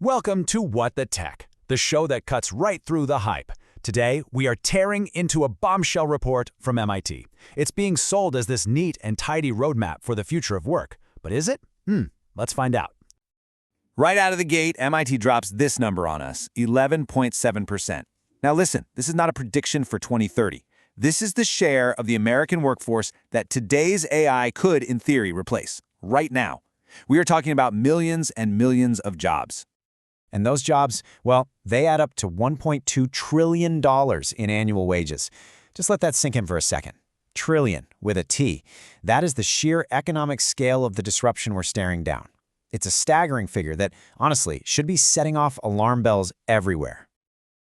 Welcome to What the Tech, the show that cuts right through the hype. Today, we are tearing into a bombshell report from MIT. It's being sold as this neat and tidy roadmap for the future of work. But is it? Let's find out. Right out of the gate, MIT drops this number on us, 11.7%. Now listen, this is not a prediction for 2030. This is the share of the American workforce that today's AI could, in theory, replace, right now. We are talking about millions and millions of jobs. And those jobs, well, they add up to $1.2 trillion in annual wages. Just let that sink in for a second. Trillion, with a T. That is the sheer economic scale of the disruption we're staring down. It's a staggering figure that, honestly, should be setting off alarm bells everywhere.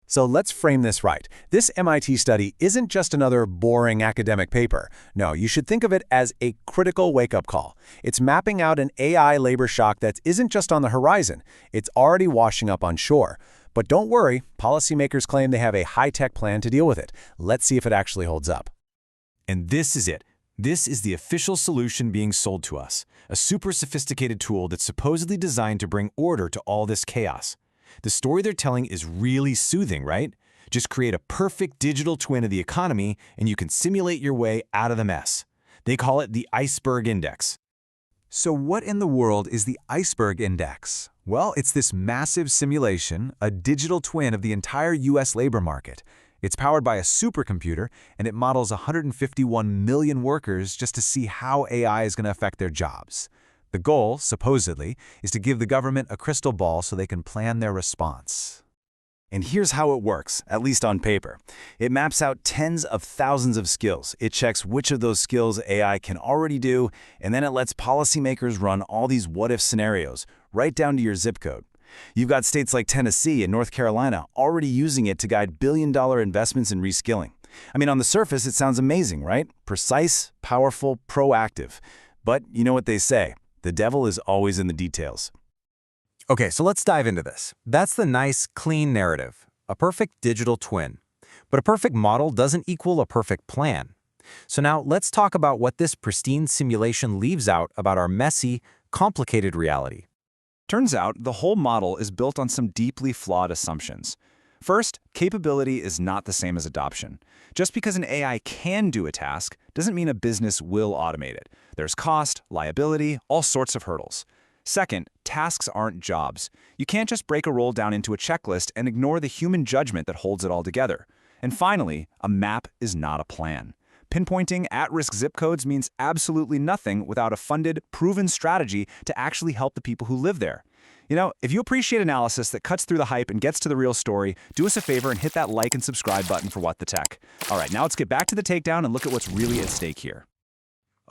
So let's frame this right. This MIT study isn't just another boring academic paper. No, you should think of it as a critical wake-up call. It's mapping out an AI labor shock that isn't just on the horizon. It's already washing up on shore. But don't worry, policymakers claim they have a high-tech plan to deal with it. Let's see if it actually holds up. And this is it. This is the official solution being sold to us, a super sophisticated tool that's supposedly designed to bring order to all this chaos. The story they're telling is really soothing, right? Just create a perfect digital twin of the economy and you can simulate your way out of the mess. They call it the Iceberg Index. So what in the world is the Iceberg Index? Well, it's this massive simulation, a digital twin of the entire US labor market. It's powered by a supercomputer, and it models 151 million workers just to see how AI is going to affect their jobs. The goal, supposedly, is to give the government a crystal ball so they can plan their response. And here's how it works, at least on paper. It maps out tens of thousands of skills. It checks which of those skills AI can already do, and then it lets policymakers run all these what-if scenarios, right down to your zip code. You've got states like Tennessee and North Carolina already using it to guide billion-dollar investments in reskilling. I mean, on the surface, it sounds amazing, right? Precise, powerful, proactive. But you know what they say. The devil is always in the details. Okay, so let's dive into this. That's the nice, clean narrative, a perfect digital twin. But a perfect model doesn't equal a perfect plan. So now let's talk about what this pristine simulation leaves out about our messy, complicated reality. Turns out the whole model is built on some deeply flawed assumptions. First, capability is not the same as adoption. Just because an AI can do a task doesn't mean a business will automate it. There's cost, liability, all sorts of hurdles. Second, tasks aren't jobs. You can't just break a role down into a checklist and ignore the human judgment that holds it all together. And finally, a map is not a plan. Pinpointing at-risk zip codes means absolutely nothing without a funded, proven strategy to actually help the people who live there. You know, if you appreciate analysis that cuts through the hype and gets to the real story, do us a favor and hit that like and subscribe button for What the Tech. All right, now let's get back to the takedown and look at what's really at stake here.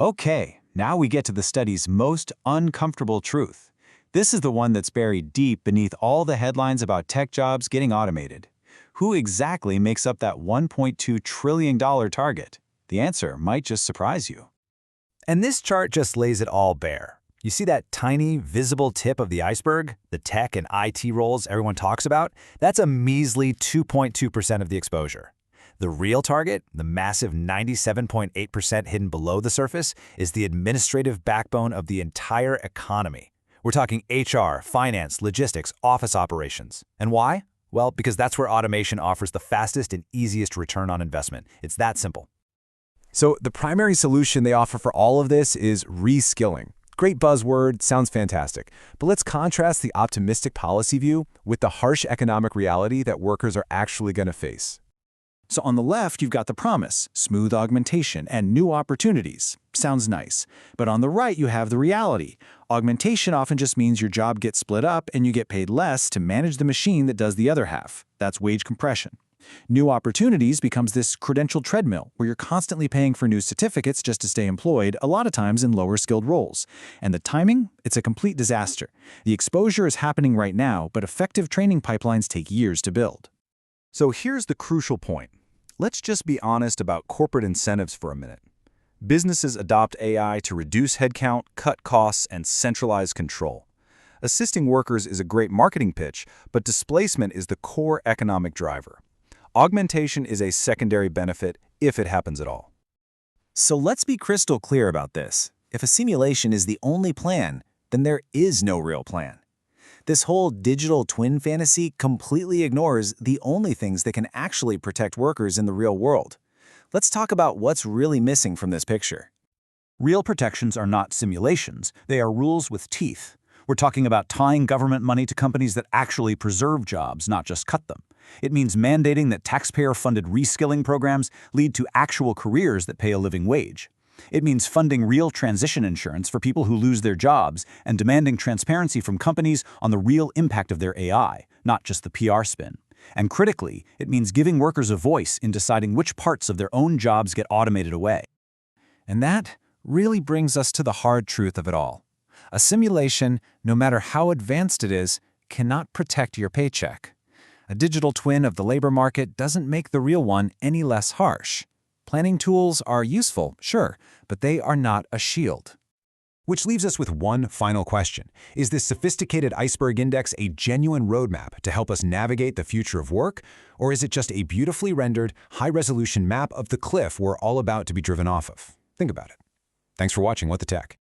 Okay, now we get to the study's most uncomfortable truth. This is the one that's buried deep beneath all the headlines about tech jobs getting automated. Who exactly makes up that $1.2 trillion target? The answer might just surprise you. And this chart just lays it all bare. You see that tiny, visible tip of the iceberg, the tech and IT roles everyone talks about? That's a measly 2.2% of the exposure. The real target, the massive 97.8% hidden below the surface, is the administrative backbone of the entire economy. We're talking HR, finance, logistics, office operations. And why? Well, because that's where automation offers the fastest and easiest return on investment. It's that simple. So the primary solution they offer for all of this is reskilling. Great buzzword, sounds fantastic. But let's contrast the optimistic policy view with the harsh economic reality that workers are actually going to face. So on the left, you've got the promise, smooth augmentation, and new opportunities. Sounds nice. But on the right, you have the reality. Augmentation often just means your job gets split up and you get paid less to manage the machine that does the other half. That's wage compression. New opportunities becomes this credential treadmill where you're constantly paying for new certificates just to stay employed, a lot of times in lower skilled roles. And the timing? It's a complete disaster. The exposure is happening right now, but effective training pipelines take years to build. So here's the crucial point. Let's just be honest about corporate incentives for a minute. Businesses adopt AI to reduce headcount, cut costs, and centralize control. Assisting workers is a great marketing pitch, but displacement is the core economic driver. Augmentation is a secondary benefit if it happens at all. So let's be crystal clear about this. If a simulation is the only plan, then there is no real plan. This whole digital twin fantasy completely ignores the only things that can actually protect workers in the real world. Let's talk about what's really missing from this picture. Real protections are not simulations, they are rules with teeth. We're talking about tying government money to companies that actually preserve jobs, not just cut them. It means mandating that taxpayer-funded reskilling programs lead to actual careers that pay a living wage. It means funding real transition insurance for people who lose their jobs and demanding transparency from companies on the real impact of their AI, not just the PR spin. And critically, it means giving workers a voice in deciding which parts of their own jobs get automated away. And that really brings us to the hard truth of it all. A simulation, no matter how advanced it is, cannot protect your paycheck. A digital twin of the labor market doesn't make the real one any less harsh. Planning tools are useful, sure, but they are not a shield. Which leaves us with one final question. Is this sophisticated Iceberg Index a genuine roadmap to help us navigate the future of work, or is it just a beautifully rendered, high-resolution map of the cliff we're all about to be driven off of? Think about it. Thanks for watching WtT.